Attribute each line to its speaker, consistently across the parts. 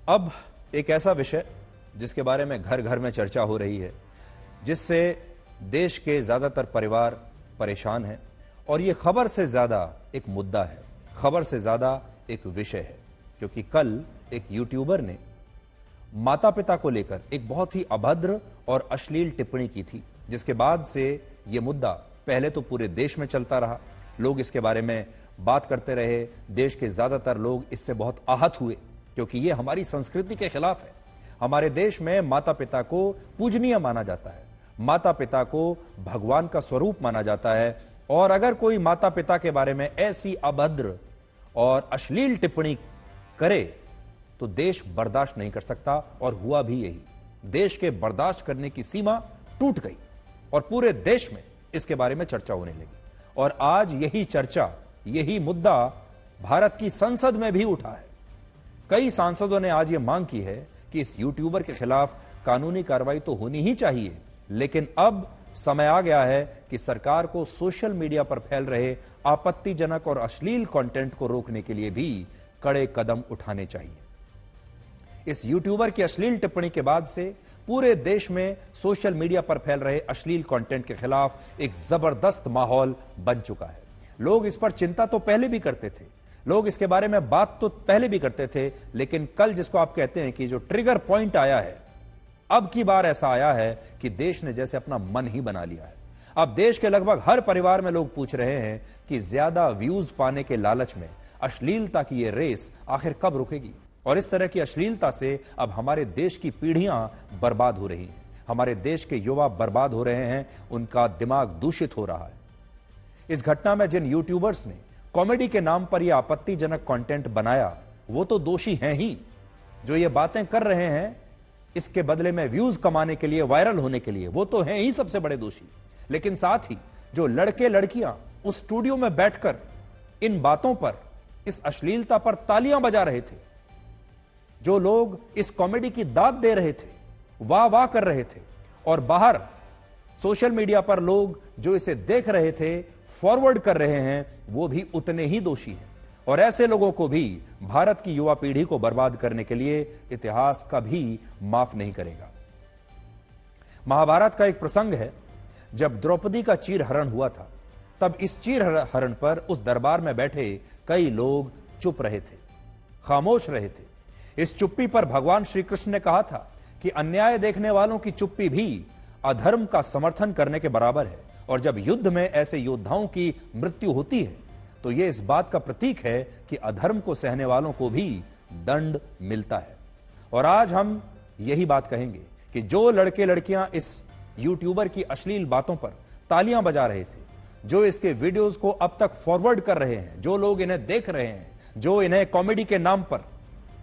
Speaker 1: अब एक ऐसा विषय जिसके बारे में घर घर में चर्चा हो रही है, जिससे देश के ज्यादातर परिवार परेशान हैं और ये खबर से ज्यादा एक मुद्दा है, खबर से ज्यादा एक विषय है। क्योंकि कल एक यूट्यूबर ने माता पिता को लेकर एक बहुत ही अभद्र और अश्लील टिप्पणी की थी, जिसके बाद से ये मुद्दा पहले तो पूरे देश में चलता रहा, लोग इसके बारे में बात करते रहे, देश के ज्यादातर लोग इससे बहुत आहत हुए क्योंकि ये हमारी संस्कृति के खिलाफ है। हमारे देश में माता पिता को पूजनीय माना जाता है, माता पिता को भगवान का स्वरूप माना जाता है, और अगर कोई माता पिता के बारे में ऐसी अभद्र और अश्लील टिप्पणी करे तो देश बर्दाश्त नहीं कर सकता। और हुआ भी यही, देश के बर्दाश्त करने की सीमा टूट गई और पूरे देश में इसके बारे में चर्चा होने लगी। और आज यही चर्चा, यही मुद्दा भारत की संसद में भी उठा है। कई सांसदों ने आज यह मांग की है कि इस यूट्यूबर के खिलाफ कानूनी कार्रवाई तो होनी ही चाहिए, लेकिन अब समय आ गया है कि सरकार को सोशल मीडिया पर फैल रहे आपत्तिजनक और अश्लील कंटेंट को रोकने के लिए भी कड़े कदम उठाने चाहिए। इस यूट्यूबर की अश्लील टिप्पणी के बाद से पूरे देश में सोशल मीडिया पर फैल रहे अश्लील कंटेंट के खिलाफ एक जबरदस्त माहौल बन चुका है। लोग इस पर चिंता तो पहले भी करते थे, लोग इसके बारे में बात तो पहले भी करते थे, लेकिन कल जिसको आप कहते हैं कि जो ट्रिगर पॉइंट आया है, अब की बार ऐसा आया है कि देश ने जैसे अपना मन ही बना लिया है। अब देश के लगभग हर परिवार में लोग पूछ रहे हैं कि ज्यादा व्यूज पाने के लालच में अश्लीलता की यह रेस आखिर कब रुकेगी। और इस तरह की अश्लीलता से अब हमारे देश की पीढ़ियां बर्बाद हो रही हैं, हमारे देश के युवा बर्बाद हो रहे हैं, उनका दिमाग दूषित हो रहा है। इस घटना में जिन यूट्यूबर्स ने कॉमेडी के नाम पर यह आपत्तिजनक कंटेंट बनाया, वो तो दोषी हैं ही। जो ये बातें कर रहे हैं इसके बदले में व्यूज कमाने के लिए, वायरल होने के लिए, वो तो हैं ही सबसे बड़े दोषी। लेकिन साथ ही जो लड़के लड़कियां उस स्टूडियो में बैठकर इन बातों पर, इस अश्लीलता पर तालियां बजा रहे थे, जो लोग इस कॉमेडी की दाद दे रहे थे, वाह वाह कर रहे थे, और बाहर सोशल मीडिया पर लोग जो इसे देख रहे थे, फॉरवर्ड कर रहे हैं, वो भी उतने ही दोषी हैं। और ऐसे लोगों को भी भारत की युवा पीढ़ी को बर्बाद करने के लिए इतिहास कभी माफ नहीं करेगा। महाभारत का एक प्रसंग है, जब द्रौपदी का चीरहरण हुआ था, तब इस चीरहरण पर उस दरबार में बैठे कई लोग चुप रहे थे, खामोश रहे थे। इस चुप्पी पर भगवान श्री कृष्ण ने कहा था कि अन्याय देखने वालों की चुप्पी भी अधर्म का समर्थन करने के बराबर है, और जब युद्ध में ऐसे योद्धाओं की मृत्यु होती है तो यह इस बात का प्रतीक है कि अधर्म को सहने वालों को भी दंड मिलता है। और आज हम यही बात कहेंगे कि जो लड़के लड़कियां इस यूट्यूबर की अश्लील बातों पर तालियां बजा रहे थे, जो इसके वीडियोस को अब तक फॉरवर्ड कर रहे हैं, जो लोग इन्हें देख रहे हैं, जो इन्हें कॉमेडी के नाम पर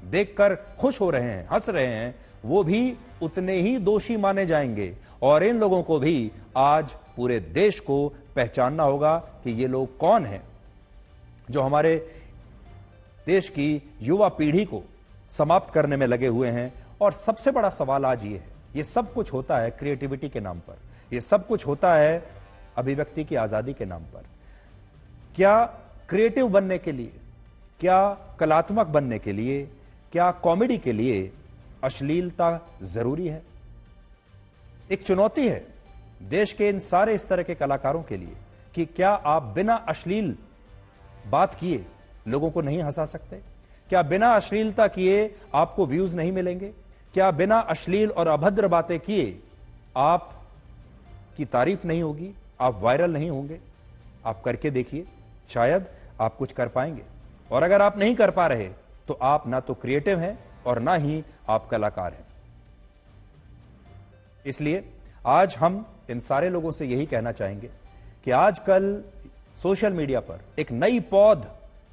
Speaker 1: देखकर खुश हो रहे हैं, हंस रहे हैं, वो भी उतने ही दोषी माने जाएंगे। और इन लोगों को भी आज पूरे देश को पहचानना होगा कि ये लोग कौन हैं जो हमारे देश की युवा पीढ़ी को समाप्त करने में लगे हुए हैं। और सबसे बड़ा सवाल आज ये है, ये सब कुछ होता है क्रिएटिविटी के नाम पर, ये सब कुछ होता है अभिव्यक्ति की आजादी के नाम पर। क्या क्रिएटिव बनने के लिए, क्या कलात्मक बनने के लिए, क्या कॉमेडी के लिए अश्लीलता जरूरी है? एक चुनौती है देश के इन सारे इस तरह के कलाकारों के लिए कि क्या आप बिना अश्लील बात किए लोगों को नहीं हंसा सकते? क्या बिना अश्लीलता किए आपको व्यूज नहीं मिलेंगे? क्या बिना अश्लील और अभद्र बातें किए आप की तारीफ नहीं होगी, आप वायरल नहीं होंगे? आप करके देखिए, शायद आप कुछ कर पाएंगे। और अगर आप नहीं कर पा रहे तो आप ना तो क्रिएटिव हैं और ना ही आप कलाकार हैं। इसलिए आज हम इन सारे लोगों से यही कहना चाहेंगे कि आजकल सोशल मीडिया पर एक नई पौध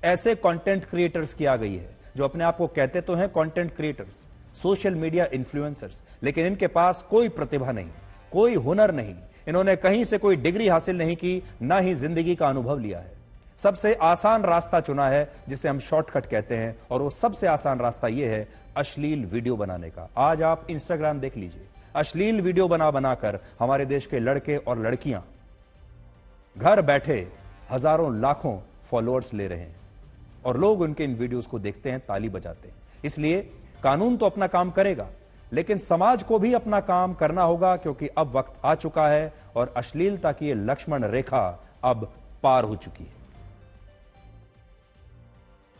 Speaker 1: ऐसे कंटेंट क्रिएटर्स की आ गई है, जो अपने आप को कहते तो हैं content creators, social media influencers, लेकिन इनके पास कोई प्रतिभा नहीं, कोई हुनर नहीं, इन्होंने कहीं से कोई डिग्री हासिल नहीं की, ना ही जिंदगी का अनुभव लिया है। सबसे आसान रास्ता चुना है, जिसे हम शॉर्टकट कहते हैं, और वो सबसे आसान रास्ता यह है अश्लील वीडियो बनाने का। आज आप इंस्टाग्राम देख लीजिए, अश्लील वीडियो बनाकर हमारे देश के लड़के और लड़कियां घर बैठे हजारों लाखों फॉलोअर्स ले रहे हैं, और लोग उनके इन वीडियोस को देखते हैं, ताली बजाते हैं। इसलिए कानून तो अपना काम करेगा, लेकिन समाज को भी अपना काम करना होगा, क्योंकि अब वक्त आ चुका है और अश्लीलता की ये लक्ष्मण रेखा अब पार हो चुकी है।